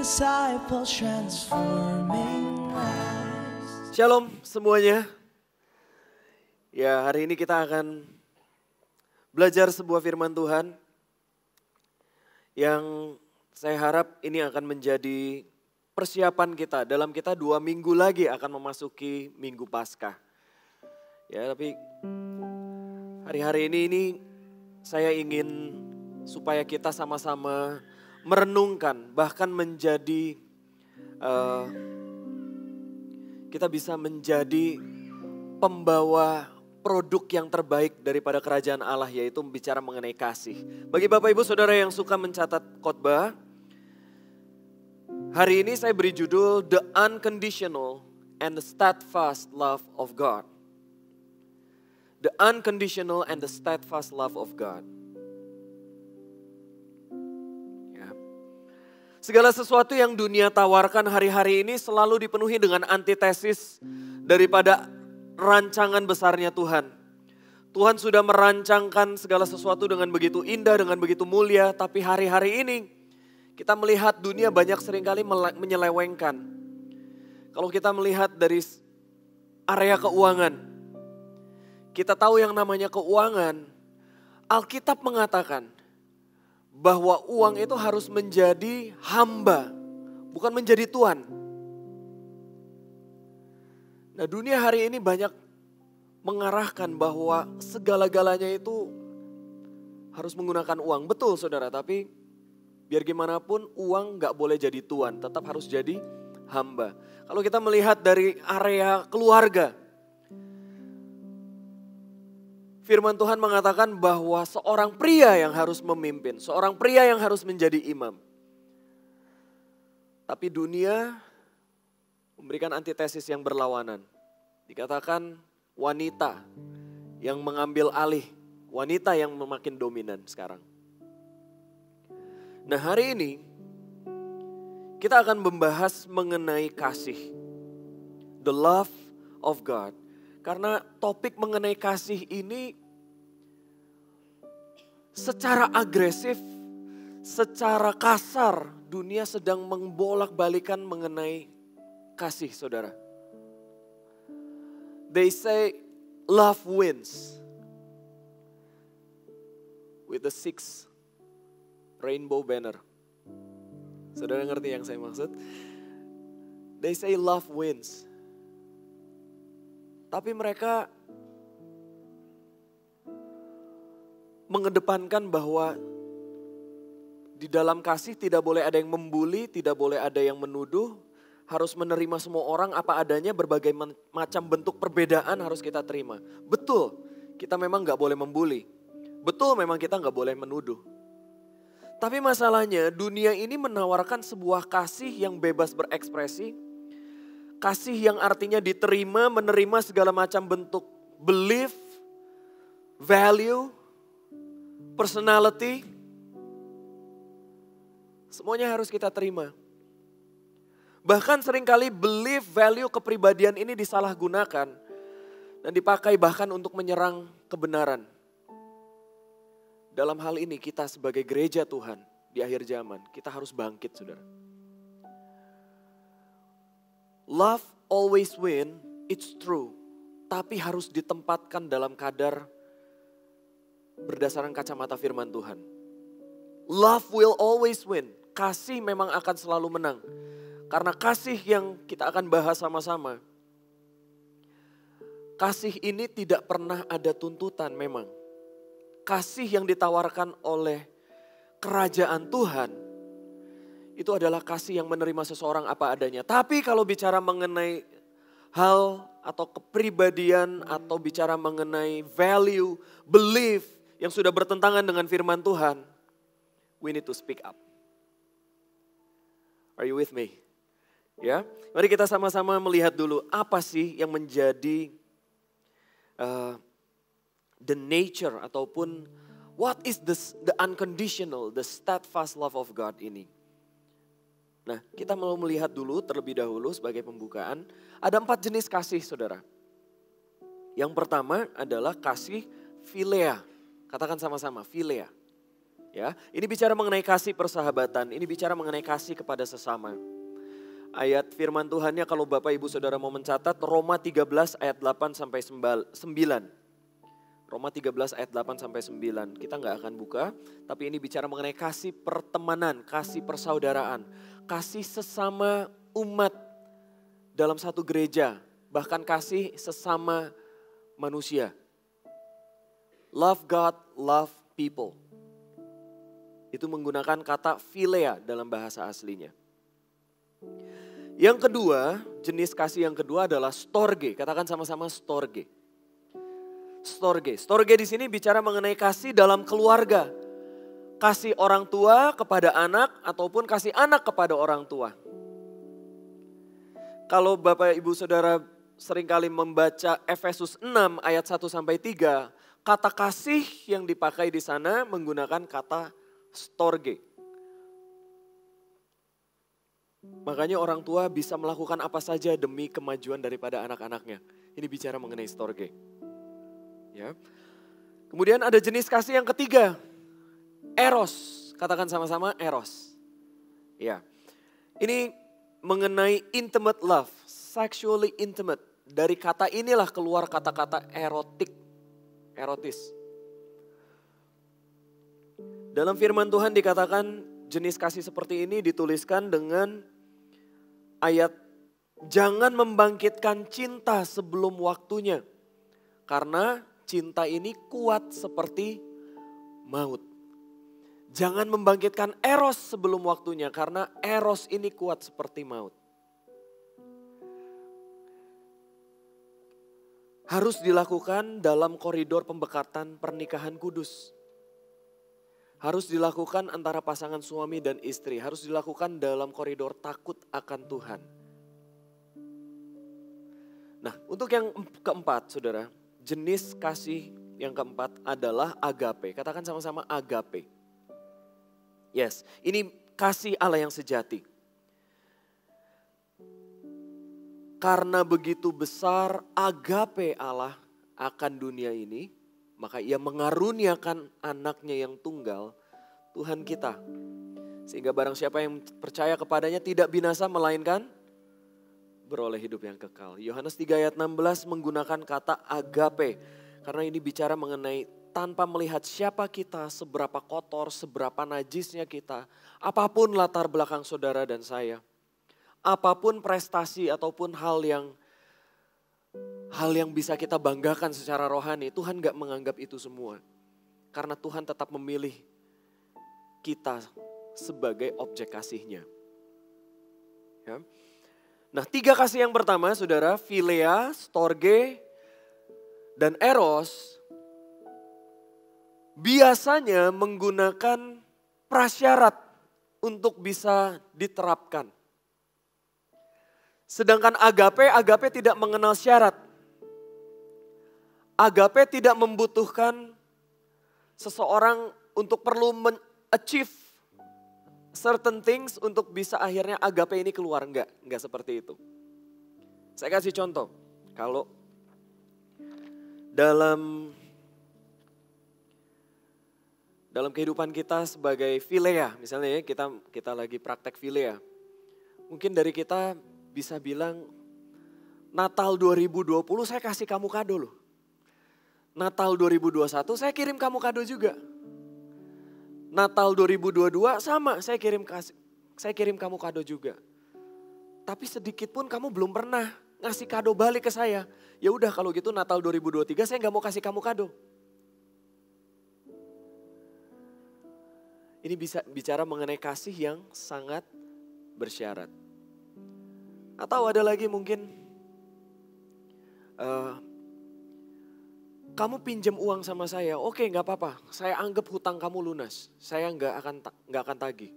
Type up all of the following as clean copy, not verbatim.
disciple transforming lives. Shalom semuanya. Ya, hari ini kita akan belajar sebuah firman Tuhan yang saya harap ini akan menjadi persiapan kita. Dalam kita 2 minggu lagi akan memasuki Minggu Paskah. Ya, tapi hari-hari ini saya ingin supaya kita sama-sama merenungkan, bahkan menjadi, kita bisa menjadi pembawa produk yang terbaik daripada kerajaan Allah, yaitu bicara mengenai kasih. Bagi Bapak Ibu Saudara yang suka mencatat khotbah, hari ini saya beri judul The Unconditional and the Steadfast Love of God. The Unconditional and the Steadfast Love of God. Ya. Segala sesuatu yang dunia tawarkan hari-hari ini selalu dipenuhi dengan antitesis daripada rancangan besarnya Tuhan. Tuhan sudah merancangkan segala sesuatu dengan begitu indah, dengan begitu mulia. Tapi hari-hari ini kita melihat dunia banyak seringkali menyelewengkan. Kalau kita melihat dari area keuangan, kita tahu yang namanya keuangan. Alkitab mengatakan bahwa uang itu harus menjadi hamba, bukan menjadi tuan. Nah, dunia hari ini banyak mengarahkan bahwa segala-galanya itu harus menggunakan uang. Betul saudara, tapi biar gimana pun uang gak boleh jadi tuan, tetap harus jadi hamba. Kalau kita melihat dari area keluarga, firman Tuhan mengatakan bahwa seorang pria yang harus memimpin, seorang pria yang harus menjadi imam. Tapi dunia memberikan antitesis yang berlawanan. Dikatakan wanita yang mengambil alih, wanita yang makin dominan sekarang. Nah, hari ini kita akan membahas mengenai kasih. The love of God. Karena topik mengenai kasih ini secara agresif, secara kasar dunia sedang membolak-balikan mengenai kasih saudara. They say love wins. With the 6 rainbow banner. Saudara ngerti yang saya maksud? They say love wins. Tapi mereka mengedepankan bahwa di dalam kasih tidak boleh ada yang membuli, tidak boleh ada yang menuduh. Harus menerima semua orang apa adanya, berbagai macam bentuk perbedaan harus kita terima. Betul, kita memang gak boleh membuli. Betul, memang kita gak boleh menuduh. Tapi masalahnya dunia ini menawarkan sebuah kasih yang bebas berekspresi. Kasih yang artinya diterima, menerima segala macam bentuk belief, value, personality. Semuanya harus kita terima. Bahkan seringkali belief, value, kepribadian ini disalahgunakan dan dipakai bahkan untuk menyerang kebenaran. Dalam hal ini kita sebagai gereja Tuhan di akhir zaman, kita harus bangkit saudara. Love always win, it's true. Tapi harus ditempatkan dalam kadar berdasarkan kacamata firman Tuhan. Love will always win. Kasih memang akan selalu menang. Karena kasih yang kita akan bahas sama-sama. Kasih ini tidak pernah ada tuntutan memang. Kasih yang ditawarkan oleh kerajaan Tuhan itu adalah kasih yang menerima seseorang apa adanya. Tapi kalau bicara mengenai hal atau kepribadian atau bicara mengenai value, belief yang sudah bertentangan dengan firman Tuhan, we need to speak up. Are you with me? Ya, mari kita sama-sama melihat dulu apa sih yang menjadi the nature ataupun what is the unconditional, the steadfast love of God ini. Nah, kita mau melihat dulu terlebih dahulu sebagai pembukaan. Ada 4 jenis kasih saudara. Yang pertama adalah kasih philea. Katakan sama-sama, philea. Ya, ini bicara mengenai kasih persahabatan, ini bicara mengenai kasih kepada sesama. Ayat firman Tuhannya kalau Bapak Ibu Saudara mau mencatat, Roma 13 ayat 8 sampai 9. Roma 13 ayat 8 sampai 9. Kita nggak akan buka, tapi ini bicara mengenai kasih pertemanan, kasih persaudaraan, kasih sesama umat dalam satu gereja, bahkan kasih sesama manusia. Love God, love people. Itu menggunakan kata philea dalam bahasa aslinya. Yang kedua, jenis kasih yang kedua adalah storge. Katakan sama-sama storge. Storge. Storge di sini bicara mengenai kasih dalam keluarga. Kasih orang tua kepada anak ataupun kasih anak kepada orang tua. Kalau Bapak Ibu Saudara seringkali membaca Efesus 6 ayat 1 sampai 3, kata kasih yang dipakai di sana menggunakan kata storge. Makanya orang tua bisa melakukan apa saja demi kemajuan daripada anak-anaknya. Ini bicara mengenai storge. Ya. Kemudian ada jenis kasih yang ketiga, eros. Katakan sama-sama eros. Ya. Ini mengenai intimate love, sexually intimate. Dari kata inilah keluar kata-kata erotik, erotis. Dalam firman Tuhan dikatakan jenis kasih seperti ini dituliskan dengan ayat, jangan membangkitkan cinta sebelum waktunya. Karena cinta ini kuat seperti maut. Jangan membangkitkan eros sebelum waktunya karena eros ini kuat seperti maut. Harus dilakukan dalam koridor pembekatan pernikahan kudus. Harus dilakukan antara pasangan suami dan istri. Harus dilakukan dalam koridor takut akan Tuhan. Nah, untuk yang keempat, saudara, jenis kasih yang keempat adalah agape. Katakan sama-sama agape. Yes, ini kasih Allah yang sejati. Karena begitu besar agape Allah akan dunia ini, maka ia mengaruniakan anaknya yang tunggal, Tuhan kita. Sehingga barang siapa yang percaya kepadanya tidak binasa melainkan beroleh hidup yang kekal. Yohanes 3 ayat 16 menggunakan kata agape. Karena ini bicara mengenai tanpa melihat siapa kita, seberapa kotor, seberapa najisnya kita. Apapun latar belakang saudara dan saya. Apapun prestasi ataupun hal yang bisa kita banggakan secara rohani, Tuhan gak menganggap itu semua. Karena Tuhan tetap memilih kita sebagai objek kasih-Nya. Ya. Nah, 3 kasih yang pertama, saudara, philea, storge, dan eros, biasanya menggunakan prasyarat untuk bisa diterapkan. Sedangkan agape tidak mengenal syarat. Agape tidak membutuhkan seseorang untuk perlu achieve certain things untuk bisa akhirnya agape ini keluar. Enggak seperti itu. Saya kasih contoh. Kalau dalam kehidupan kita sebagai philea, misalnya ya kita lagi praktek philea. Mungkin dari kita bisa bilang, Natal 2020 saya kasih kamu kado loh. Natal 2021 saya kirim kamu kado juga. Natal 2022 sama, saya kirim kamu kado juga. Tapi sedikit pun kamu belum pernah ngasih kado balik ke saya. Ya udah kalau gitu Natal 2023 saya nggak mau kasih kamu kado. Ini bisa bicara mengenai kasih yang sangat bersyarat. Atau ada lagi mungkin kamu pinjam uang sama saya, oke nggak apa-apa. Saya anggap hutang kamu lunas, saya nggak akan tagih.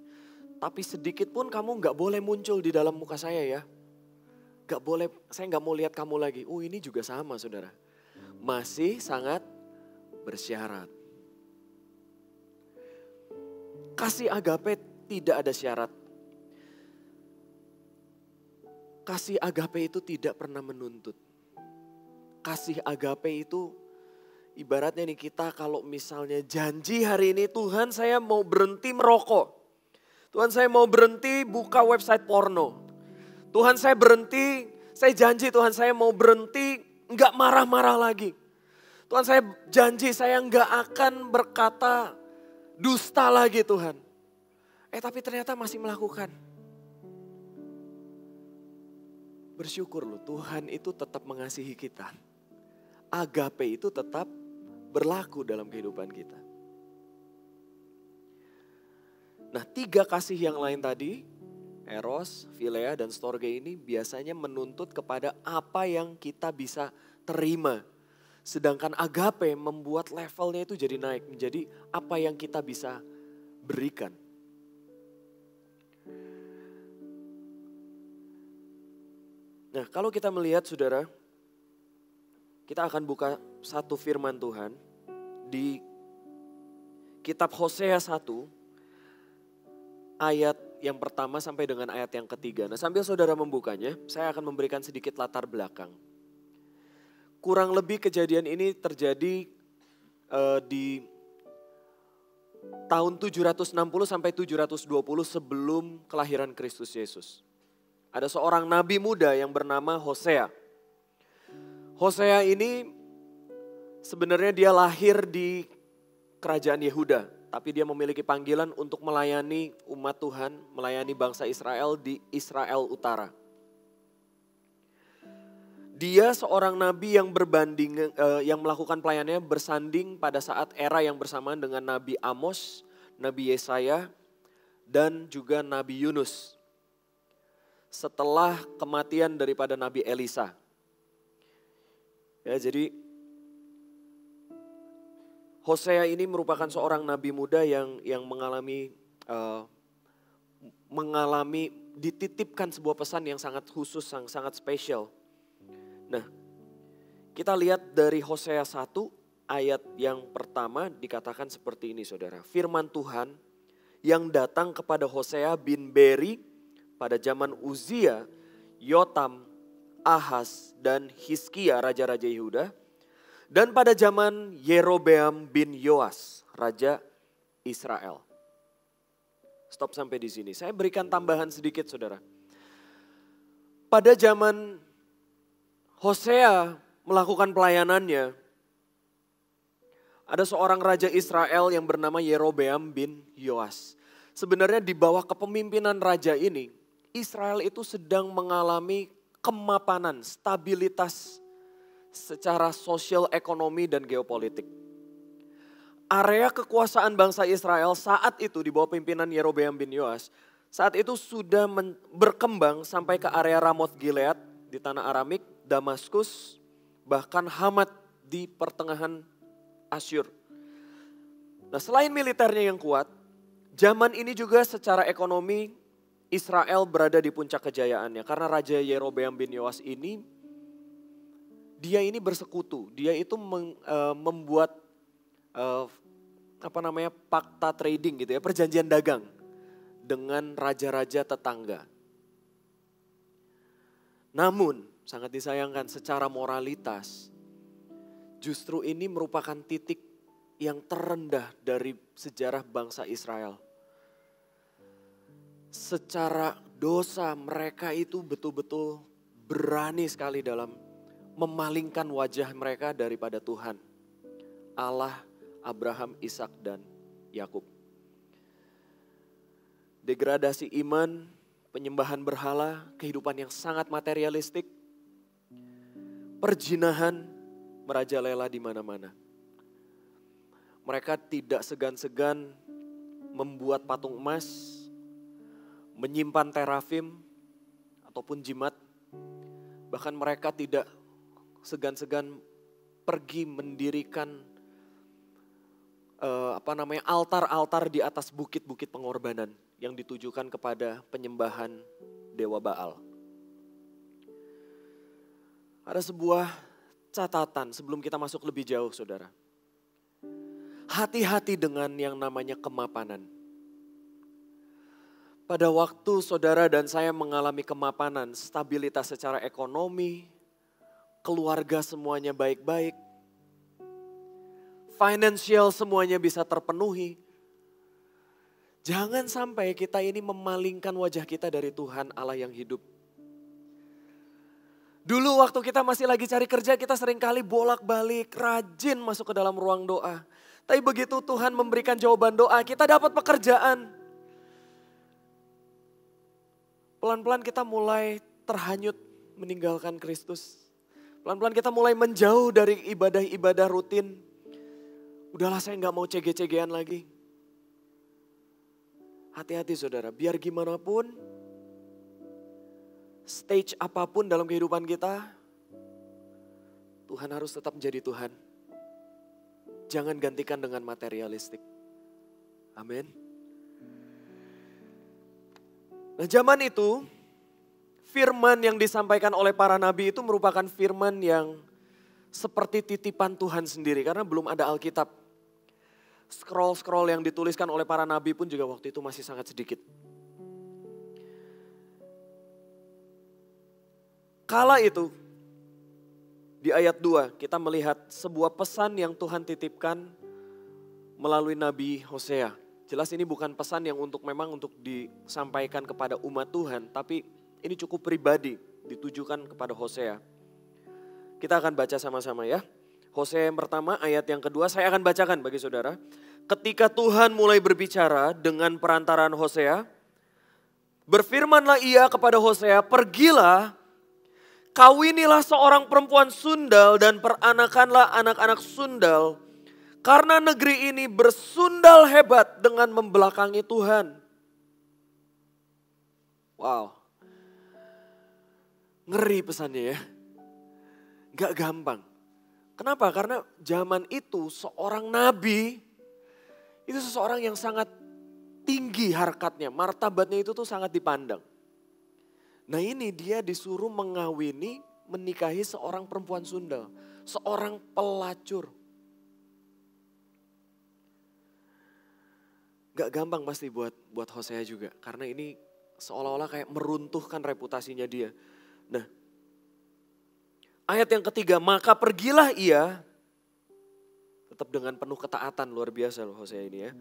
Tapi sedikit pun kamu nggak boleh muncul di dalam muka saya ya. Gak boleh, saya nggak mau lihat kamu lagi. Oh ini juga sama saudara, masih sangat bersyarat. Kasih agape tidak ada syarat. Kasih agape itu tidak pernah menuntut. Kasih agape itu Ibaratnya nih kita kalau misalnya janji hari ini, Tuhan saya mau berhenti merokok. Tuhan saya mau berhenti buka website porno. Tuhan saya berhenti, saya janji Tuhan saya mau berhenti enggak marah-marah lagi. Tuhan saya janji saya enggak akan berkata dusta lagi Tuhan. Tapi ternyata masih melakukan. Bersyukur loh, Tuhan itu tetap mengasihi kita. Agape itu tetap berlaku dalam kehidupan kita. Nah, 3 kasih yang lain tadi, eros, philea, dan storge ini biasanya menuntut kepada apa yang kita bisa terima. Sedangkan agape membuat levelnya itu jadi naik, menjadi apa yang kita bisa berikan. Nah, kalau kita melihat saudara, kita akan buka satu firman Tuhan di kitab Hosea 1 ayat yang pertama sampai dengan ayat yang ketiga. Nah, sambil saudara membukanya, saya akan memberikan sedikit latar belakang. Kurang lebih kejadian ini terjadi di tahun 760 sampai 720 sebelum kelahiran Kristus Yesus. Ada seorang nabi muda yang bernama Hosea. Hosea ini sebenarnya dia lahir di kerajaan Yehuda. Tapi dia memiliki panggilan untuk melayani umat Tuhan, melayani bangsa Israel di Israel Utara. Dia seorang nabi yang yang melakukan pelayanannya bersanding pada saat era yang bersamaan dengan Nabi Amos, Nabi Yesaya, dan juga Nabi Yunus. Setelah kematian daripada Nabi Elisa. Ya, jadi Hosea ini merupakan seorang nabi muda yang mengalami dititipkan sebuah pesan yang sangat khusus, sangat spesial. Nah, kita lihat dari Hosea 1 ayat yang pertama dikatakan seperti ini saudara. Firman Tuhan yang datang kepada Hosea bin Beri pada zaman Uzia, Yotam, Ahaz, dan Hizkia raja-raja Yehuda. Dan pada zaman Yerobeam bin Yoas, raja Israel. Stop sampai di sini. Saya berikan tambahan sedikit saudara. Pada zaman Hosea melakukan pelayanannya, ada seorang raja Israel yang bernama Yerobeam bin Yoas. Sebenarnya di bawah kepemimpinan raja ini, Israel itu sedang mengalami kemapanan, stabilitas secara sosial, ekonomi, dan geopolitik. Area kekuasaan bangsa Israel saat itu di bawah pimpinan Yerobeam bin Yoas, saat itu sudah berkembang sampai ke area Ramoth Gilead di tanah Aramik, Damaskus, bahkan Hamat di pertengahan Asyur. Nah, selain militernya yang kuat, zaman ini juga secara ekonomi Israel berada di puncak kejayaannya. Karena Raja Yerobeam bin Yoas ini, dia ini bersekutu. Dia itu membuat fakta trading gitu ya, perjanjian dagang dengan raja-raja tetangga. Namun sangat disayangkan secara moralitas, justru ini merupakan titik yang terendah dari sejarah bangsa Israel. Secara dosa mereka itu betul-betul berani sekali dalam memalingkan wajah mereka daripada Tuhan. Allah Abraham, Ishak, dan Yakub. Degradasi iman, penyembahan berhala, kehidupan yang sangat materialistik, perjinahan merajalela di mana-mana. Mereka tidak segan-segan membuat patung emas, menyimpan terafim ataupun jimat. Bahkan mereka tidak segan-segan pergi mendirikan altar-altar di atas bukit-bukit pengorbanan yang ditujukan kepada penyembahan dewa Baal. Ada sebuah catatan sebelum kita masuk lebih jauh saudara. Hati-hati dengan yang namanya kemapanan. Pada waktu saudara dan saya mengalami kemapanan, stabilitas secara ekonomi, keluarga semuanya baik-baik. financial semuanya bisa terpenuhi. Jangan sampai kita ini memalingkan wajah kita dari Tuhan Allah yang hidup. Dulu waktu kita masih lagi cari kerja, kita seringkali bolak-balik, rajin masuk ke dalam ruang doa. Tapi begitu Tuhan memberikan jawaban doa, kita dapat pekerjaan. Pelan-pelan kita mulai terhanyut meninggalkan Kristus. Pelan-pelan kita mulai menjauh dari ibadah-ibadah rutin. Udahlah, saya gak mau cege-cegean lagi. Hati-hati saudara, biar gimana pun, stage apapun dalam kehidupan kita, Tuhan harus tetap menjadi Tuhan. Jangan gantikan dengan materialistik. Amin. Nah, zaman itu, firman yang disampaikan oleh para nabi itu merupakan firman yang seperti titipan Tuhan sendiri. Karena belum ada Alkitab. Scroll-scroll yang dituliskan oleh para nabi pun juga waktu itu masih sangat sedikit. Kala itu, di ayat 2 kita melihat sebuah pesan yang Tuhan titipkan melalui Nabi Hosea. Jelas ini bukan pesan yang memang untuk disampaikan kepada umat Tuhan, tapi ini cukup pribadi, ditujukan kepada Hosea. Kita akan baca sama-sama ya. Hosea yang pertama, ayat yang kedua, saya akan bacakan bagi saudara. Ketika Tuhan mulai berbicara dengan perantaraan Hosea, berfirmanlah ia kepada Hosea, pergilah, kawinilah seorang perempuan sundal dan peranakanlah anak-anak sundal. Karena negeri ini bersundal hebat dengan membelakangi Tuhan. Wow. Ngeri pesannya ya. Gak gampang. Kenapa? Karena zaman itu seorang nabi itu seseorang yang sangat tinggi harkatnya. Martabatnya itu tuh sangat dipandang. Nah ini dia disuruh mengawini, menikahi seorang perempuan sundal. Seorang pelacur. Gak gampang pasti buat Hosea juga. Karena ini seolah-olah kayak meruntuhkan reputasinya dia. Nah, ayat yang ketiga, maka pergilah ia, tetap dengan penuh ketaatan, luar biasa loh Hosea ini ya.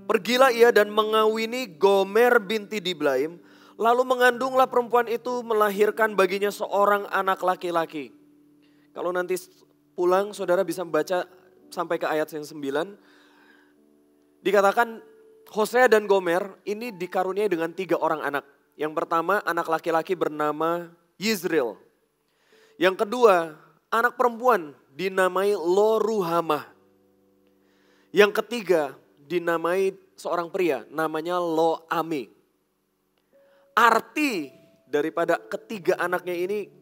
Pergilah ia dan mengawini Gomer binti Diblaim, lalu mengandunglah perempuan itu melahirkan baginya seorang anak laki-laki. Kalau nanti pulang saudara bisa membaca sampai ke ayat yang 9. Dikatakan Hosea dan Gomer ini dikaruniai dengan 3 orang anak. Yang pertama anak laki-laki bernama Yizril. Yang kedua, anak perempuan dinamai Lo-ruhamah. Yang ketiga, dinamai seorang pria namanya Lo-ami. Arti daripada ketiga anaknya ini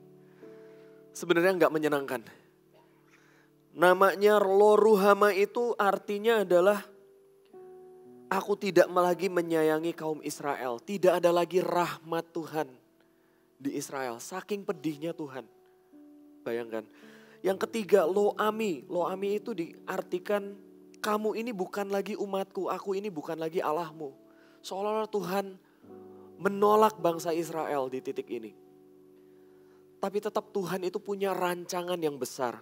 sebenarnya nggak menyenangkan. Namanya Lo-ruhamah itu artinya adalah aku tidak lagi menyayangi kaum Israel. Tidak ada lagi rahmat Tuhan di Israel. Saking pedihnya Tuhan. Bayangkan. Yang ketiga Lo-ami. Lo-ami itu diartikan kamu ini bukan lagi umatku. Aku ini bukan lagi Allahmu. Seolah-olah Tuhan menolak bangsa Israel di titik ini. Tapi tetap Tuhan itu punya rancangan yang besar.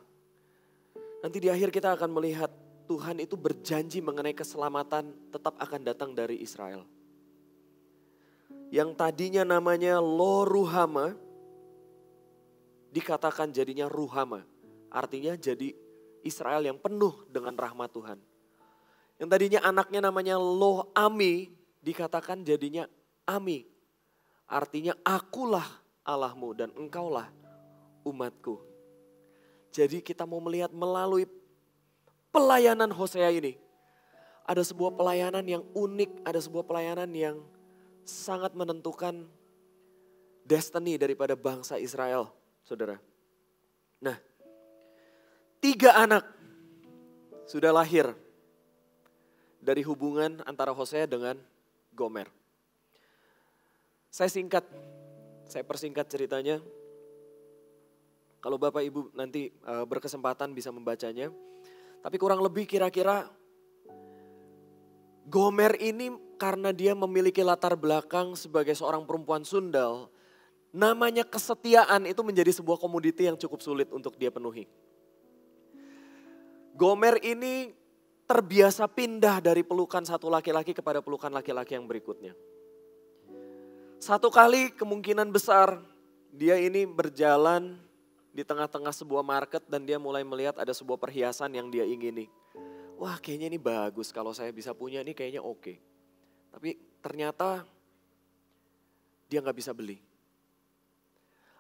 Nanti di akhir kita akan melihat Tuhan itu berjanji mengenai keselamatan tetap akan datang dari Israel. Yang tadinya namanya Lo-ruhamah dikatakan jadinya Ruhamah. Artinya jadi Israel yang penuh dengan rahmat Tuhan. Yang tadinya anaknya namanya Lo-ami dikatakan jadinya Ami. Artinya akulah Allahmu dan engkaulah umatku. Jadi kita mau melihat melalui pelayanan Hosea ini. Ada sebuah pelayanan yang unik, ada sebuah pelayanan yang sangat menentukan destiny daripada bangsa Israel, saudara. Nah, 3 anak sudah lahir dari hubungan antara Hosea dengan Gomer. Saya persingkat ceritanya. Kalau Bapak Ibu nanti berkesempatan bisa membacanya. Tapi kurang lebih kira-kira Gomer ini karena dia memiliki latar belakang sebagai seorang perempuan sundal. Namanya kesetiaan itu menjadi sebuah komoditi yang cukup sulit untuk dia penuhi. Gomer ini terbiasa pindah dari pelukan satu laki-laki kepada pelukan laki-laki yang berikutnya. Satu kali kemungkinan besar dia ini berjalan di tengah-tengah sebuah market dan dia mulai melihat ada sebuah perhiasan yang dia ingini. Wah, kayaknya ini bagus, kalau saya bisa punya ini kayaknya oke. Tapi ternyata dia gak bisa beli.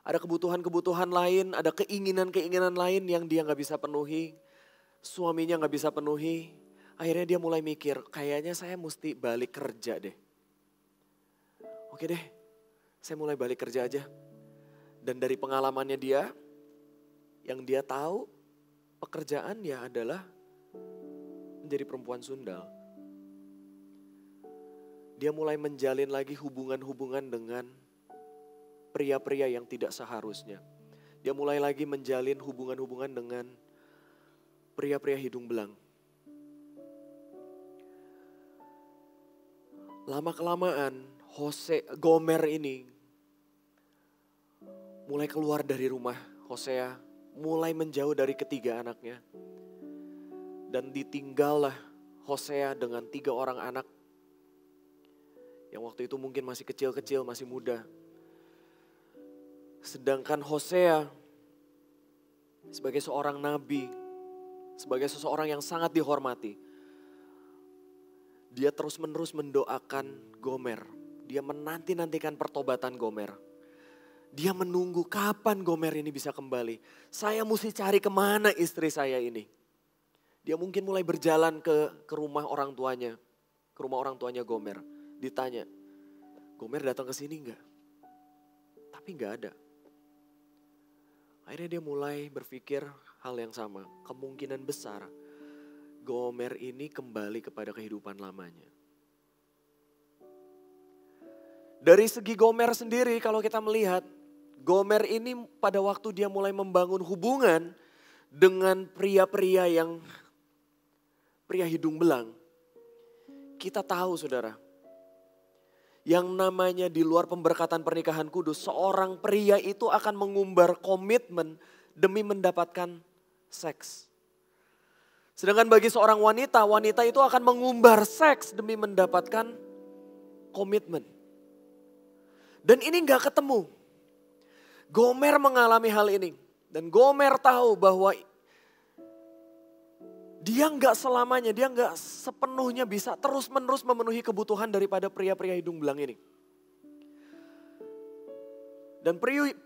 Ada kebutuhan-kebutuhan lain, ada keinginan-keinginan lain yang dia gak bisa penuhi. Suaminya gak bisa penuhi. Akhirnya dia mulai mikir, kayaknya saya mesti balik kerja deh. Oke deh, saya mulai balik kerja aja. Dan dari pengalamannya dia, yang dia tahu pekerjaan ya adalah menjadi perempuan sundal. Dia mulai menjalin lagi hubungan-hubungan dengan pria-pria yang tidak seharusnya. Dia mulai lagi menjalin hubungan-hubungan dengan pria-pria hidung belang. Lama-kelamaan Gomer ini mulai keluar dari rumah Hosea, mulai menjauh dari ketiga anaknya. Dan ditinggallah Hosea dengan 3 orang anak. Yang waktu itu mungkin masih kecil-kecil, masih muda. Sedangkan Hosea sebagai seorang nabi, sebagai seseorang yang sangat dihormati, dia terus-menerus mendoakan Gomer. Dia menanti-nantikan pertobatan Gomer. Dia menunggu kapan Gomer ini bisa kembali. Saya mesti cari kemana istri saya ini. Dia mungkin mulai berjalan ke rumah orang tuanya. Ke rumah orang tuanya Gomer. Ditanya, Gomer datang ke sini enggak? Tapi enggak ada. Akhirnya dia mulai berpikir hal yang sama. Kemungkinan besar Gomer ini kembali kepada kehidupan lamanya. Dari segi Gomer sendiri kalau kita melihat, Gomer ini pada waktu dia mulai membangun hubungan dengan pria-pria hidung belang. Kita tahu saudara, yang namanya di luar pemberkatan pernikahan kudus, seorang pria itu akan mengumbar komitmen demi mendapatkan seks. Sedangkan bagi seorang wanita, wanita itu akan mengumbar seks demi mendapatkan komitmen. Dan ini gak ketemu. Gomer mengalami hal ini. Dan Gomer tahu bahwa dia gak selamanya, dia gak sepenuhnya bisa terus-menerus memenuhi kebutuhan daripada pria-pria hidung belang ini. Dan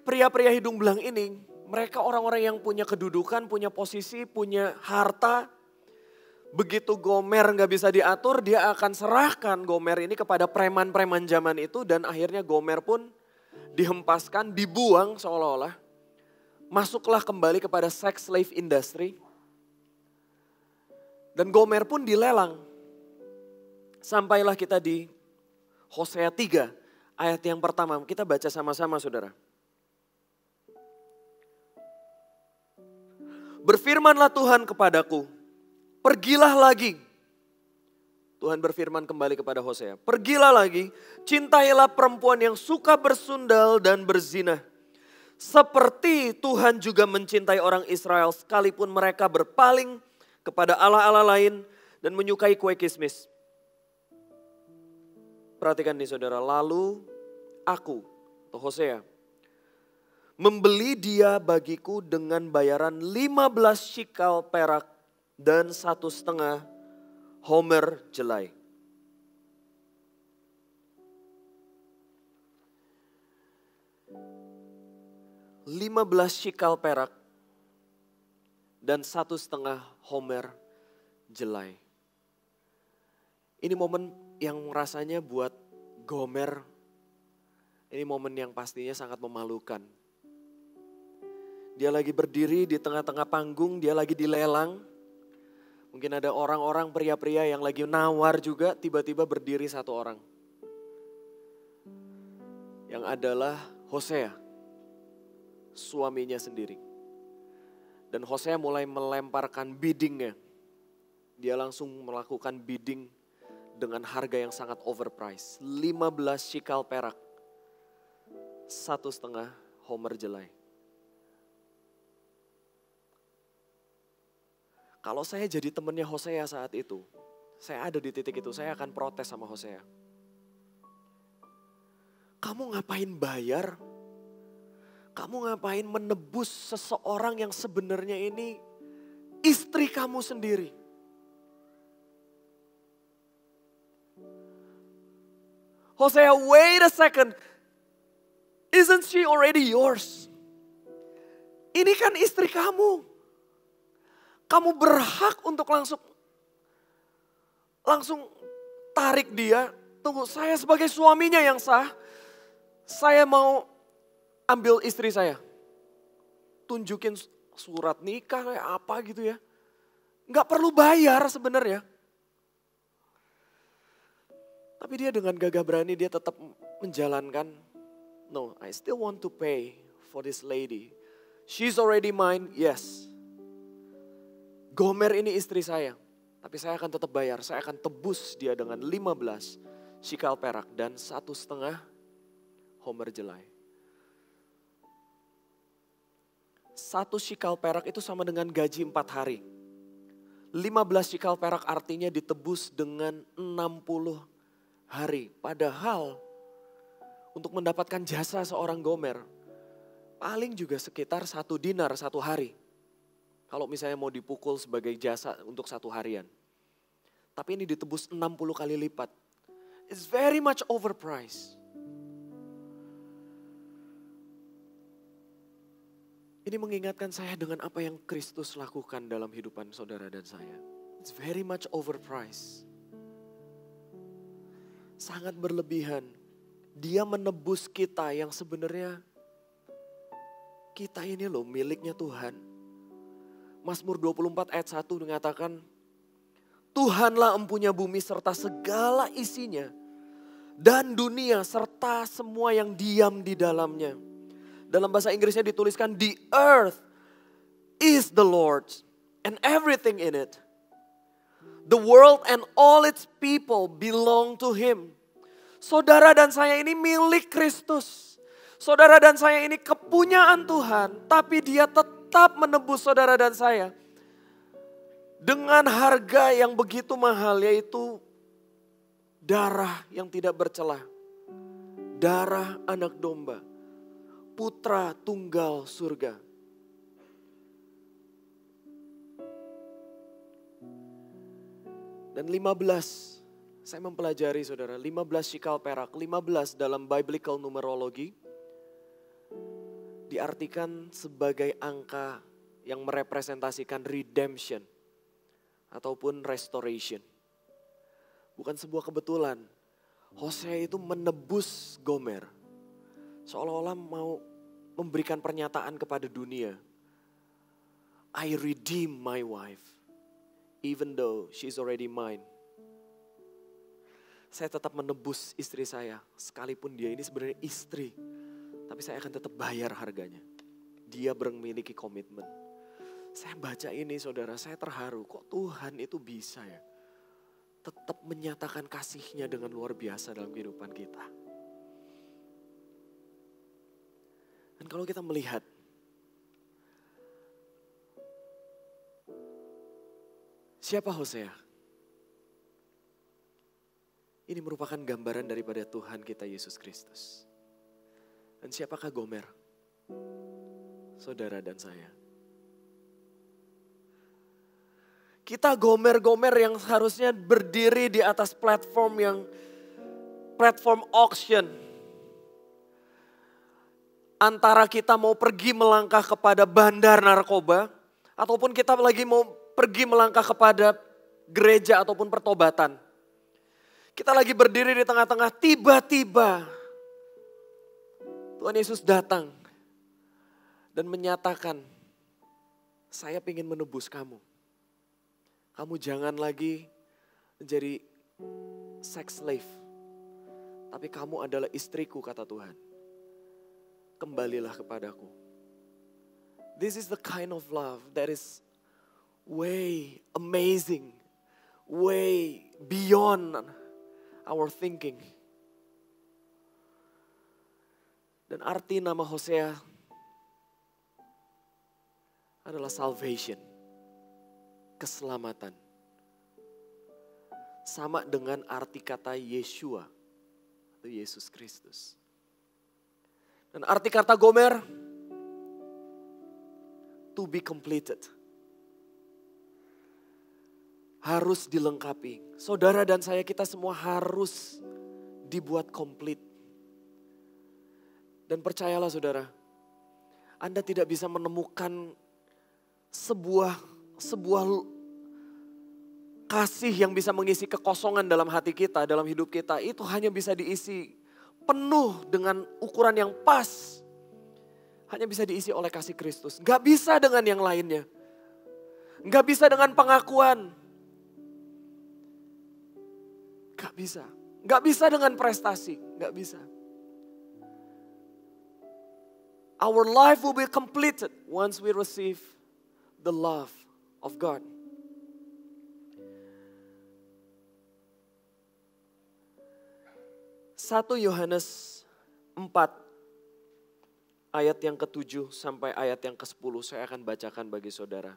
pria-pria hidung belang ini, mereka orang-orang yang punya kedudukan, punya posisi, punya harta. Begitu Gomer gak bisa diatur, dia akan serahkan Gomer ini kepada preman-preman zaman itu. Dan akhirnya Gomer pun dihempaskan, dibuang seolah-olah. Masuklah kembali kepada sex slave industry. Dan Gomer pun dilelang. Sampailah kita di Hosea 3 ayat yang pertama. Kita baca sama-sama saudara. Berfirmanlah Tuhan kepadaku, pergilah lagi. Tuhan berfirman kembali kepada Hosea. Pergilah lagi, cintailah perempuan yang suka bersundal dan berzina. Seperti Tuhan juga mencintai orang Israel sekalipun mereka berpaling kepada Allah-Allah lain dan menyukai kue kismis. Perhatikan nih saudara, lalu aku, atau Hosea, membeli dia bagiku dengan bayaran 15 shikal perak dan 1,5 homer jelai. $15 shikal perak dan 1,5 homer jelai. Ini momen yang rasanya buat Gomer, ini momen yang pastinya sangat memalukan. Dia lagi berdiri di tengah-tengah panggung, dia lagi dilelang. Mungkin ada orang-orang pria-pria yang lagi nawar juga, tiba-tiba berdiri satu orang. Yang adalah Hosea, suaminya sendiri. Dan Hosea mulai melemparkan biddingnya. Dia langsung melakukan bidding dengan harga yang sangat overpriced. 15 shikal perak, 1,5 homer jelai. Kalau saya jadi temannya Hosea saat itu, saya ada di titik itu, saya akan protes sama Hosea. Kamu ngapain bayar? Kamu ngapain menebus seseorang yang sebenarnya ini istri kamu sendiri? Hosea, wait a second. Isn't she already yours? Ini kan istri kamu. Kamu berhak untuk langsung tarik dia. Tunggu, saya sebagai suaminya yang sah, saya mau ambil istri saya. Tunjukin surat nikah kayak apa gitu ya. Nggak perlu bayar sebenarnya. Tapi dia dengan gagah berani dia tetap menjalankan. No, I still want to pay for this lady. She's already mine, yes. Gomer ini istri saya. Tapi saya akan tetap bayar. Saya akan tebus dia dengan 15 shikal perak dan 1,5 homer jelai. 1 shikal perak itu sama dengan gaji 4 hari. 15 shikal perak artinya ditebus dengan 60 hari. Padahal untuk mendapatkan jasa seorang Gomer, paling juga sekitar 1 dinar 1 hari. Kalau misalnya mau dipukul sebagai jasa untuk 1 harian. Tapi ini ditebus 60 kali lipat. It's very much overpriced. Ini mengingatkan saya dengan apa yang Kristus lakukan dalam kehidupan saudara dan saya. It's very much overpriced. Sangat berlebihan. Dia menebus kita yang sebenarnya kita ini loh miliknya Tuhan. Mazmur 24 ayat 1 mengatakan, Tuhanlah empunya bumi serta segala isinya. Dan dunia serta semua yang diam di dalamnya. Dalam bahasa Inggrisnya dituliskan, the earth is the Lord's and everything in it. The world and all its people belong to Him. Saudara dan saya ini milik Kristus. Saudara dan saya ini kepunyaan Tuhan, tapi Dia tetap menebus saudara dan saya dengan harga yang begitu mahal, yaitu darah yang tidak bercelah, darah anak domba, putra tunggal surga. Dan 15, saya mempelajari saudara, 15 shikal perak, 15 dalam biblical numerology diartikan sebagai angka yang merepresentasikan redemption ataupun restoration. Bukan sebuah kebetulan. Hosea itu menebus Gomer. Seolah-olah mau memberikan pernyataan kepada dunia. I redeem my wife. Even though she's already mine. Saya tetap menebus istri saya. Sekalipun dia ini sebenarnya istri. Tapi saya akan tetap bayar harganya. Dia memiliki komitmen. Saya baca ini saudara, saya terharu. Kok Tuhan itu bisa ya? Tetap menyatakan kasih-Nya dengan luar biasa dalam kehidupan kita. Dan kalau kita melihat. Siapa Hosea? Ini merupakan gambaran daripada Tuhan kita Yesus Kristus. Dan siapakah Gomer? Saudara dan saya. Kita Gomer-Gomer yang harusnya berdiri di atas platform auction. Antara kita mau pergi melangkah kepada bandar narkoba, ataupun kita lagi mau pergi melangkah kepada gereja ataupun pertobatan. Kita lagi berdiri di tengah-tengah, tiba-tiba Tuhan Yesus datang dan menyatakan, saya ingin menebus kamu. Kamu jangan lagi menjadi sex slave. Tapi kamu adalah istriku, kata Tuhan. Kembalilah kepadaku. This is the kind of love that is way amazing. Way beyond our thinking. Dan arti nama Hosea adalah salvation. keselamatan. Sama dengan arti kata Yeshua, atau Yesus Kristus. Dan arti kata Gomer, to be completed. Harus dilengkapi. Saudara dan saya, kita semua harus dibuat komplit. Dan percayalah saudara, Anda tidak bisa menemukan sebuah kasih yang bisa mengisi kekosongan dalam hati kita, dalam hidup kita. Itu hanya bisa diisi penuh dengan ukuran yang pas. Hanya bisa diisi oleh kasih Kristus. Gak bisa dengan yang lainnya. Gak bisa dengan pengakuan. Gak bisa. Gak bisa dengan prestasi. Gak bisa. Our life will be completed once we receive the love of God. 1 Yohanes 4 ayat yang ke-7 sampai ayat yang ke-10 saya akan bacakan bagi saudara.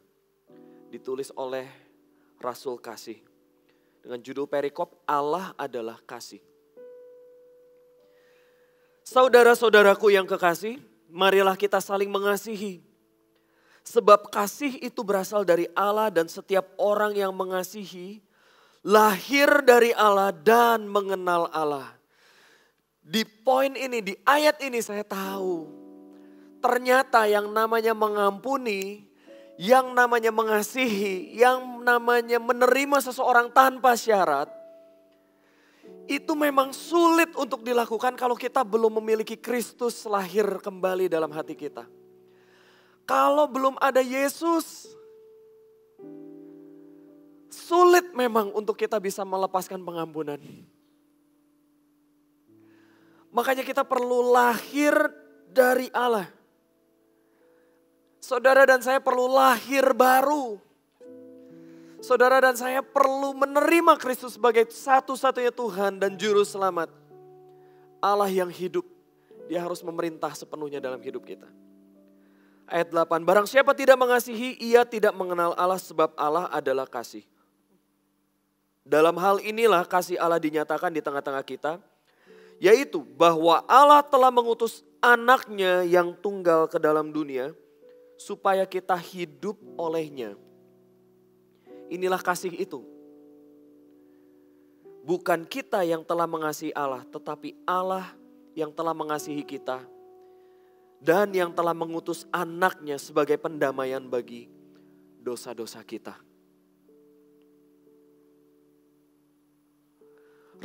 Ditulis oleh Rasul Kasih. Dengan judul perikop, Allah adalah kasih. Saudara-saudaraku yang kekasih, marilah kita saling mengasihi. Sebab kasih itu berasal dari Allah dan setiap orang yang mengasihi lahir dari Allah dan mengenal Allah. Di poin ini, di ayat ini saya tahu. Ternyata yang namanya mengampuni, yang namanya mengasihi, yang namanya menerima seseorang tanpa syarat. Itu memang sulit untuk dilakukan kalau kita belum memiliki Kristus lahir kembali dalam hati kita. Kalau belum ada Yesus, sulit memang untuk kita bisa melepaskan pengampunan. Makanya kita perlu lahir dari Allah. Saudara dan saya perlu lahir baru. Saudara dan saya perlu menerima Kristus sebagai satu-satunya Tuhan dan Juru Selamat. Allah yang hidup, Dia harus memerintah sepenuhnya dalam hidup kita. Ayat 8, barang siapa tidak mengasihi, ia tidak mengenal Allah sebab Allah adalah kasih. Dalam hal inilah kasih Allah dinyatakan di tengah-tengah kita. Yaitu bahwa Allah telah mengutus anaknya yang tunggal ke dalam dunia supaya kita hidup olehnya. Inilah kasih itu. Bukan kita yang telah mengasihi Allah, tetapi Allah yang telah mengasihi kita dan yang telah mengutus anaknya sebagai pendamaian bagi dosa-dosa kita.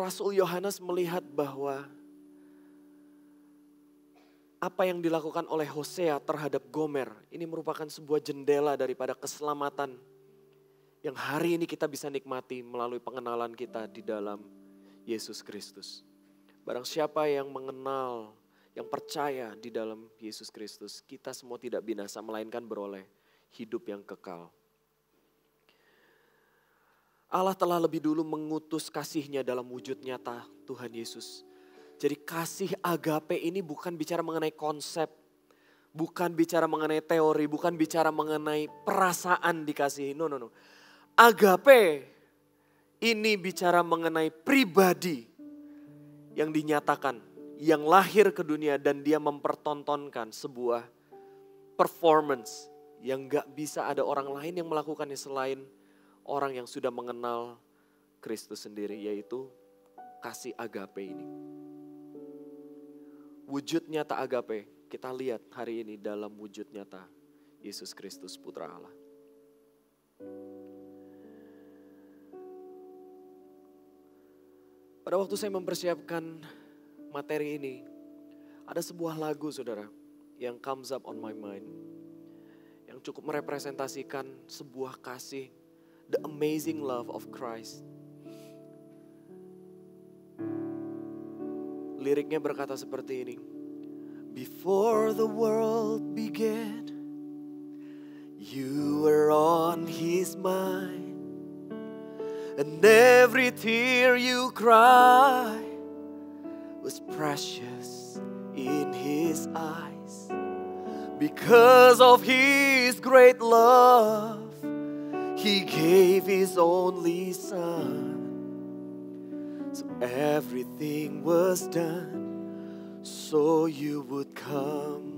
Rasul Yohanes melihat bahwa apa yang dilakukan oleh Hosea terhadap Gomer ini merupakan sebuah jendela daripada keselamatan yang hari ini kita bisa nikmati melalui pengenalan kita di dalam Yesus Kristus. Barang siapa yang mengenal, yang percaya di dalam Yesus Kristus, kita semua tidak binasa melainkan beroleh hidup yang kekal. Allah telah lebih dulu mengutus kasih-Nya dalam wujud nyata Tuhan Yesus. Jadi kasih agape ini bukan bicara mengenai konsep, bukan bicara mengenai teori, bukan bicara mengenai perasaan dikasihi. No. Agape ini bicara mengenai pribadi yang dinyatakan, yang lahir ke dunia dan dia mempertontonkan sebuah performance yang gak bisa ada orang lain yang melakukannya selain orang yang sudah mengenal Kristus sendiri, yaitu kasih agape ini. Wujud nyata agape kita lihat hari ini dalam wujud nyata Yesus Kristus Putra Allah. Pada waktu saya mempersiapkan materi ini, ada sebuah lagu saudara yang comes up on my mind. Yang cukup merepresentasikan sebuah kasih, the amazing love of Christ. Liriknya berkata seperti ini. Before the world began, you were on His mind. And every tear you cry was precious in His eyes. Because of His great love, He gave His only Son. So everything was done so you would come.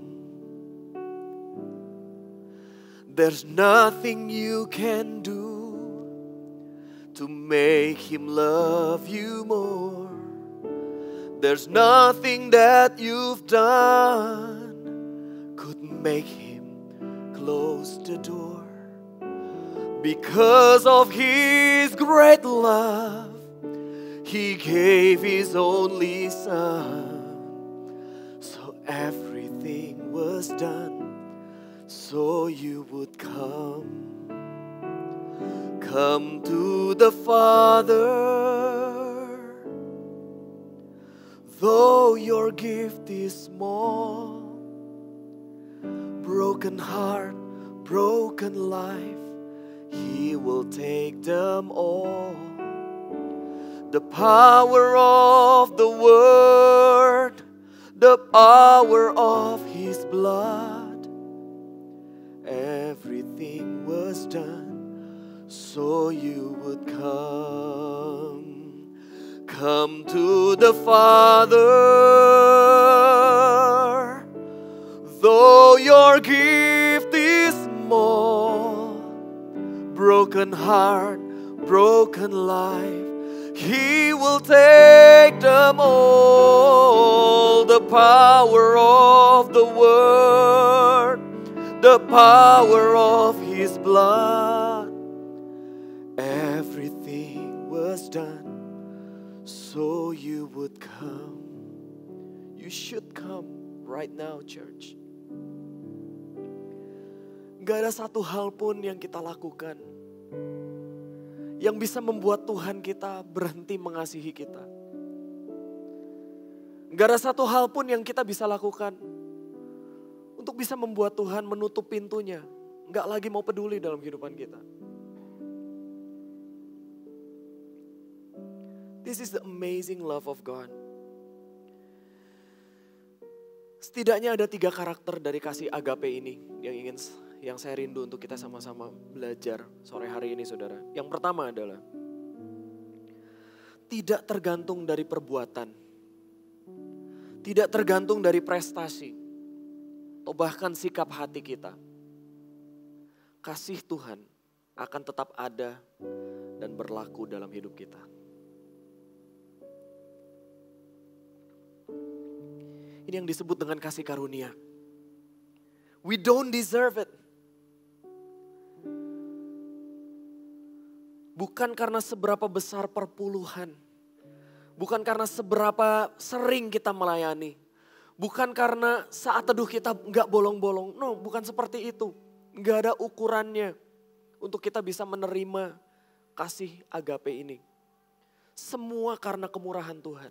There's nothing you can do to make Him love you more. There's nothing that you've done could make Him close the door. Because of His great love, He gave His only Son. So everything was done so you would come. Come to the Father, though your gift is small. Broken heart, broken life, He will take them all. The power of the Word, the power of His blood, everything was done so you would come. Come to the Father, though your gift is small. Broken heart, broken life, He will take them all. The power of the Word, the power of His blood, everything was done so you would come. You should come right now, church. Gak ada satu hal pun yang kita lakukan yang bisa membuat Tuhan kita berhenti mengasihi kita. Gak ada satu hal pun yang kita bisa lakukan untuk bisa membuat Tuhan menutup pintunya, gak lagi mau peduli dalam kehidupan kita. This is the amazing love of God. Setidaknya ada 3 karakter dari kasih agape ini yang saya rindu untuk kita sama-sama belajar sore hari ini, saudara. Yang pertama adalah tidak tergantung dari perbuatan, tidak tergantung dari prestasi, atau bahkan sikap hati kita. Kasih Tuhan akan tetap ada dan berlaku dalam hidup kita. Ini yang disebut dengan kasih karunia. We don't deserve it. Bukan karena seberapa besar perpuluhan. Bukan karena seberapa sering kita melayani. Bukan karena saat teduh kita gak bolong-bolong. No, bukan seperti itu. Gak ada ukurannya untuk kita bisa menerima kasih agape ini. Semua karena kemurahan Tuhan.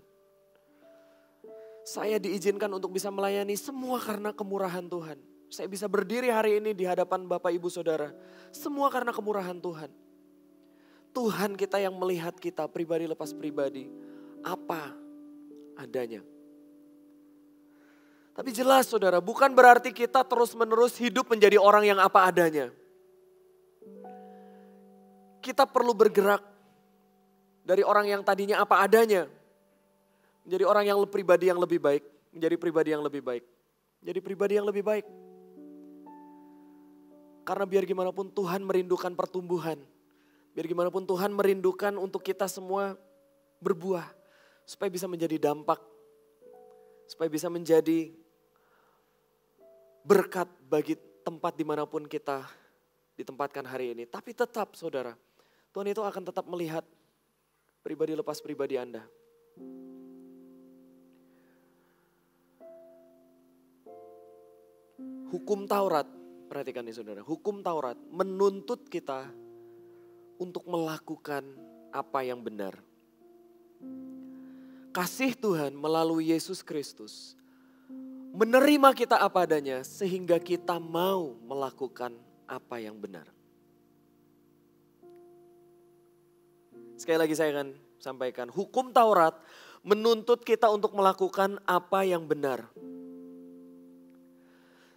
Saya diizinkan untuk bisa melayani semua karena kemurahan Tuhan. Saya bisa berdiri hari ini di hadapan Bapak Ibu Saudara. Semua karena kemurahan Tuhan. Tuhan kita yang melihat kita pribadi lepas pribadi. Apa adanya. Tapi jelas saudara, bukan berarti kita terus menerus hidup menjadi orang yang apa adanya. Kita perlu bergerak dari orang yang tadinya apa adanya. Menjadi orang yang pribadi yang lebih baik. Menjadi pribadi yang lebih baik. Menjadi pribadi yang lebih baik. Karena biar gimana pun Tuhan merindukan pertumbuhan. Biar gimana pun Tuhan merindukan untuk kita semua berbuah. Supaya bisa menjadi dampak. Supaya bisa menjadi berkat bagi tempat dimanapun kita ditempatkan hari ini. Tapi tetap saudara, Tuhan itu akan tetap melihat pribadi lepas pribadi Anda. Hukum Taurat, perhatikan nih saudara. Hukum Taurat menuntut kita untuk melakukan apa yang benar. Kasih Tuhan melalui Yesus Kristus menerima kita apa adanya sehingga kita mau melakukan apa yang benar. Sekali lagi saya akan sampaikan, hukum Taurat menuntut kita untuk melakukan apa yang benar.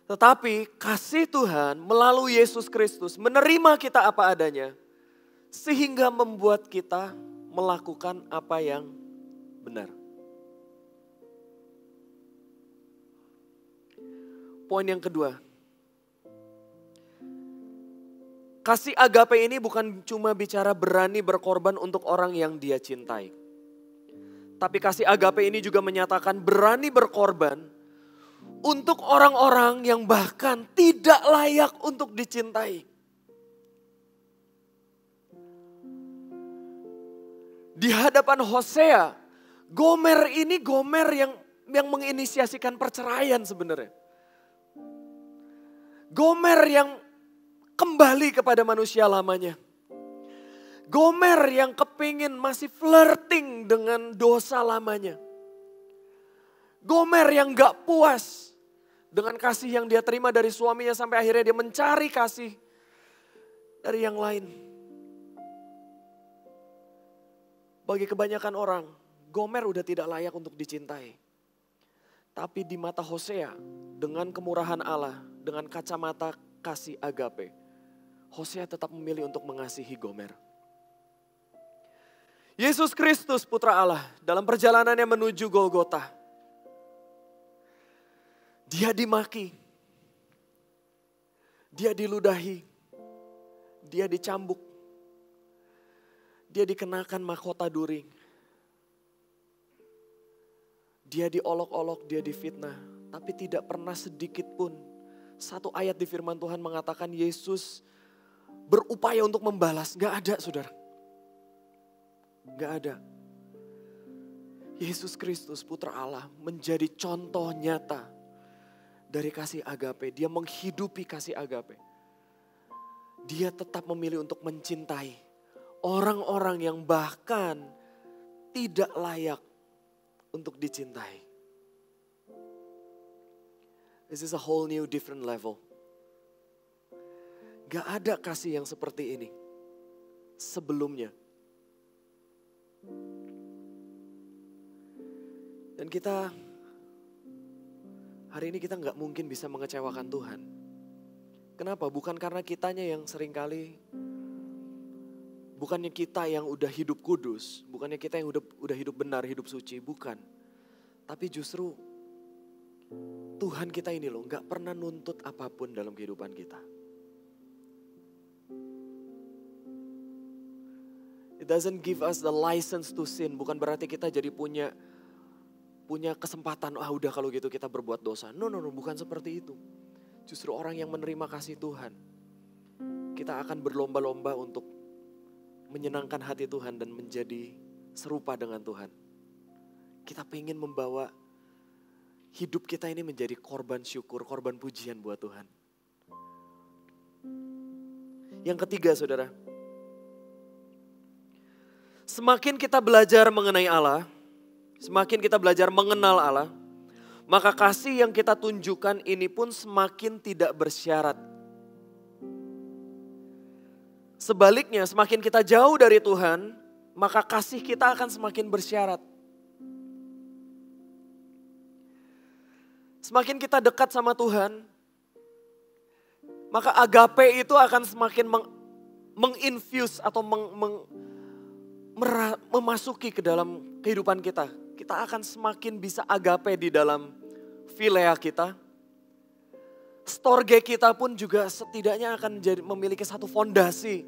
Tetapi kasih Tuhan melalui Yesus Kristus menerima kita apa adanya sehingga membuat kita melakukan apa yang benar. Poin yang kedua. Kasih agape ini bukan cuma bicara berani berkorban untuk orang yang dia cintai. Tapi kasih agape ini juga menyatakan berani berkorban untuk orang-orang yang bahkan tidak layak untuk dicintai. Di hadapan Hosea, Gomer ini Gomer yang menginisiasikan perceraian sebenarnya. Gomer yang kembali kepada manusia lamanya. Gomer yang kepingin masih flirting dengan dosa lamanya. Gomer yang gak puas dengan kasih yang dia terima dari suaminya sampai akhirnya dia mencari kasih dari yang lain. Bagi kebanyakan orang, Gomer udah tidak layak untuk dicintai. Tapi di mata Hosea, dengan kemurahan Allah, dengan kacamata kasih agape, Hosea tetap memilih untuk mengasihi Gomer. Yesus Kristus putra Allah dalam perjalanannya menuju Golgota. Dia dimaki, dia diludahi, dia dicambuk, dia dikenakan mahkota duri. Dia diolok-olok, dia difitnah, tapi tidak pernah sedikit pun satu ayat di firman Tuhan mengatakan Yesus berupaya untuk membalas. Gak ada, saudara. Gak ada. Yesus Kristus putra Allah menjadi contoh nyata dari kasih agape. Dia menghidupi kasih agape. Dia tetap memilih untuk mencintai orang-orang yang bahkan tidak layak untuk dicintai. This is a whole new different level. Gak ada kasih yang seperti ini sebelumnya. Dan kita, hari ini kita gak mungkin bisa mengecewakan Tuhan. Kenapa? Bukan karena kitanya yang seringkali, bukannya kita yang udah hidup kudus, bukannya kita yang udah hidup benar, hidup suci, bukan. Tapi justru Tuhan kita ini loh gak pernah nuntut apapun dalam kehidupan kita. It doesn't give us the license to sin. Bukan berarti kita jadi punya kesempatan, udah kalau gitu kita berbuat dosa. No, bukan seperti itu. Justru orang yang menerima kasih Tuhan, kita akan berlomba-lomba untuk menyenangkan hati Tuhan dan menjadi serupa dengan Tuhan. Kita pengen membawa hidup kita ini menjadi korban syukur, korban pujian buat Tuhan. Yang ketiga, saudara. Semakin kita belajar mengenai Allah, semakin kita belajar mengenal Allah, maka kasih yang kita tunjukkan ini pun semakin tidak bersyarat. Sebaliknya, semakin kita jauh dari Tuhan, maka kasih kita akan semakin bersyarat. Semakin kita dekat sama Tuhan, maka agape itu akan semakin menginfuse atau memasuki ke dalam kehidupan kita. Kita akan semakin bisa agape di dalam filea kita. Storge kita pun juga setidaknya akan memiliki satu fondasi.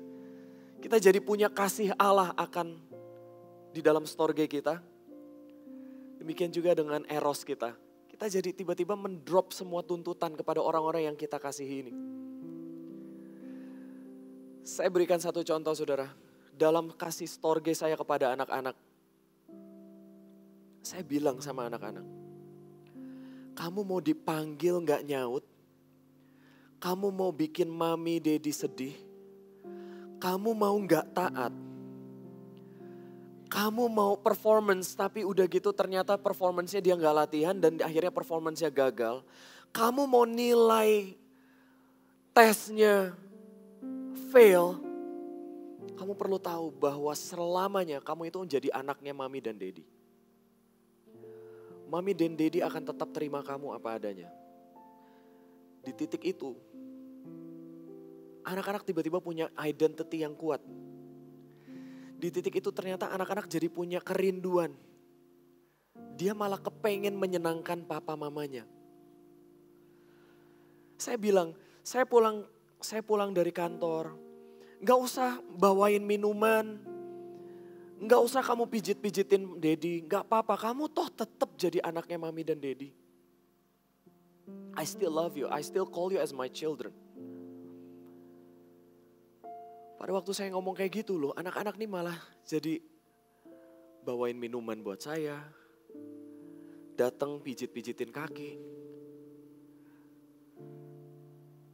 Kita jadi punya kasih Allah akan di dalam storge kita. Demikian juga dengan eros kita. Kita jadi tiba-tiba mendrop semua tuntutan kepada orang-orang yang kita kasihi ini. Saya berikan satu contoh, saudara. Dalam kasih storge saya kepada anak-anak. Saya bilang sama anak-anak, kamu mau dipanggil gak nyaut? Kamu mau bikin mami dedi sedih? Kamu mau gak taat? Kamu mau performance tapi udah gitu ternyata performance-nya dia gak latihan dan akhirnya performance-nya gagal. Kamu mau nilai tesnya fail? Kamu perlu tahu bahwa selamanya kamu itu menjadi anaknya mami dan dedi. Mami dan dedi akan tetap terima kamu apa adanya. Di titik itu, anak-anak tiba-tiba punya identity yang kuat. di titik itu ternyata anak-anak jadi punya kerinduan. Dia malah kepengen menyenangkan papa mamanya. Saya bilang, saya pulang dari kantor, gak usah bawain minuman, gak usah kamu pijit-pijitin Daddy, gak apa-apa, kamu toh tetap jadi anaknya Mami dan Daddy. I still love you, I still call you as my children. Pada waktu saya ngomong kayak gitu loh, anak-anak nih malah jadi bawain minuman buat saya, datang pijit-pijitin kaki.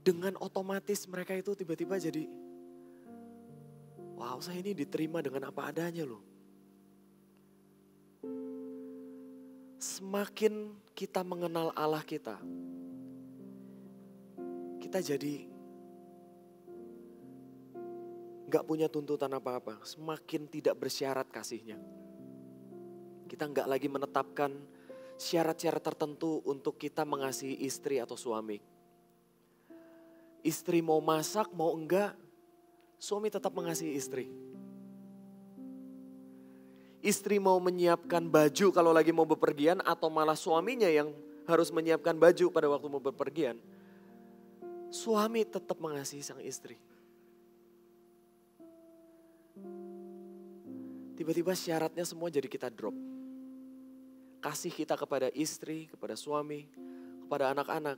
Dengan otomatis mereka itu tiba-tiba jadi, wow, saya ini diterima dengan apa adanya loh. Semakin kita mengenal Allah kita jadi gak punya tuntutan apa-apa, semakin tidak bersyarat kasihnya. Kita gak lagi menetapkan syarat-syarat tertentu untuk kita mengasihi istri atau suami. Istri mau masak, mau enggak, suami tetap mengasihi istri. Istri mau menyiapkan baju kalau lagi mau bepergian atau malah suaminya yang harus menyiapkan baju pada waktu mau bepergian. Suami tetap mengasihi sang istri. Tiba-tiba syaratnya semua jadi kita drop. Kasih kita kepada istri, kepada suami, kepada anak-anak.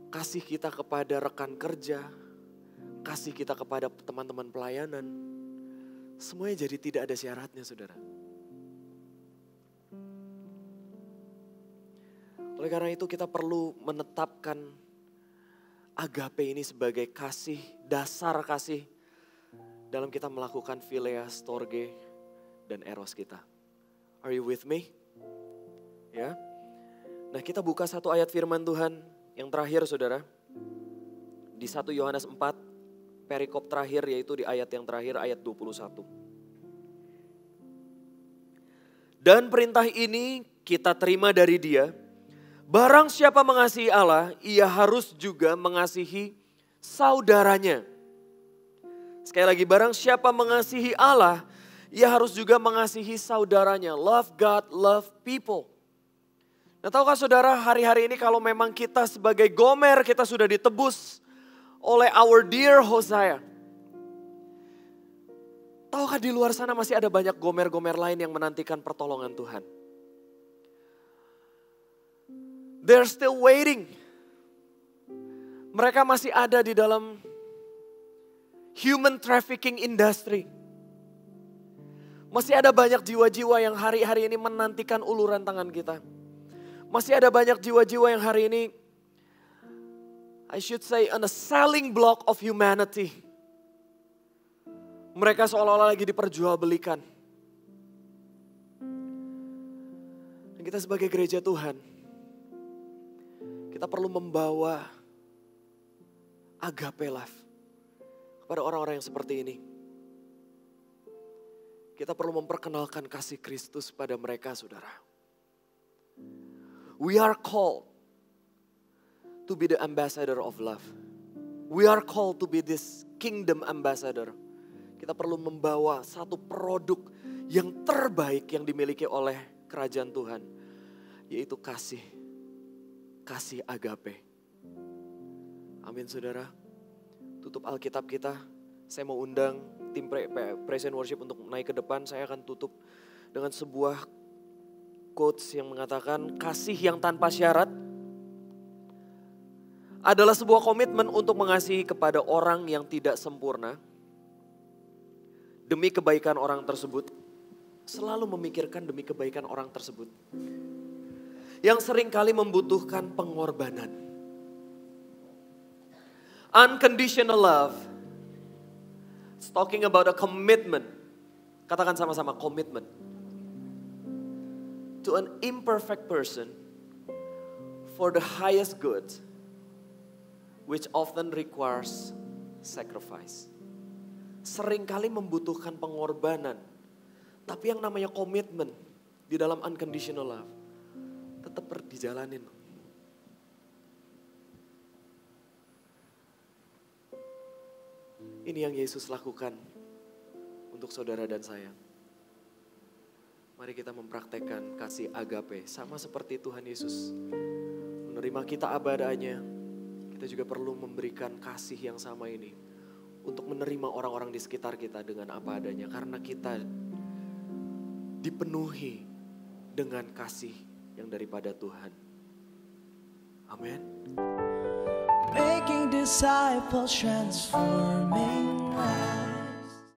Kasih kita kepada rekan kerja, kasih kita kepada teman-teman pelayanan. Semuanya jadi tidak ada syaratnya, saudara. Oleh karena itu kita perlu menetapkan agape ini sebagai kasih, dasar kasih dalam kita melakukan philia, storge, dan eros kita. Are you with me? Ya. Nah, kita buka satu ayat firman Tuhan yang terakhir, saudara. Di 1 Yohanes 4, perikop terakhir, yaitu di ayat yang terakhir, ayat 21. Dan perintah ini kita terima dari Dia. Barang siapa mengasihi Allah, ia harus juga mengasihi saudaranya. Sekali lagi, barang siapa mengasihi Allah, ia harus juga mengasihi saudaranya. Love God, love people. Nah, tahukah saudara, hari-hari ini kalau memang kita sebagai Gomer, kita sudah ditebus oleh our dear Hosea. Tahukah di luar sana masih ada banyak Gomer-Gomer lain yang menantikan pertolongan Tuhan? They're still waiting. Mereka masih ada di dalam human trafficking industry. Masih ada banyak jiwa-jiwa yang hari-hari ini menantikan uluran tangan kita. Masih ada banyak jiwa-jiwa yang hari ini, I should say, on a selling block of humanity. Mereka seolah-olah lagi diperjualbelikan. Dan kita sebagai gereja Tuhan, kita perlu membawa agape love kepada orang-orang yang seperti ini. Kita perlu memperkenalkan kasih Kristus pada mereka, saudara. We are called to be the ambassador of love. We are called to be this kingdom ambassador. Kita perlu membawa satu produk yang terbaik yang dimiliki oleh kerajaan Tuhan. Yaitu kasih agape. Amin, saudara. Tutup Alkitab kita. Saya mau undang tim Praise and Worship untuk naik ke depan. Saya akan tutup dengan sebuah quotes yang mengatakan kasih yang tanpa syarat adalah sebuah komitmen untuk mengasihi kepada orang yang tidak sempurna demi kebaikan orang tersebut. Selalu memikirkan demi kebaikan orang tersebut yang seringkali membutuhkan pengorbanan. Unconditional love, it's talking about a commitment. Katakan sama-sama, commitment. To an imperfect person for the highest good, which often requires sacrifice. Seringkali membutuhkan pengorbanan, tapi yang namanya komitmen di dalam unconditional love tetap dijalanin. Ini yang Yesus lakukan untuk saudara dan saya. Mari kita mempraktekkan kasih agape sama seperti Tuhan Yesus. Menerima kita apa adanya, kita juga perlu memberikan kasih yang sama ini. Untuk menerima orang-orang di sekitar kita dengan apa adanya. Karena kita dipenuhi dengan kasih yang daripada Tuhan. Amin. Making disciples, transforming lives.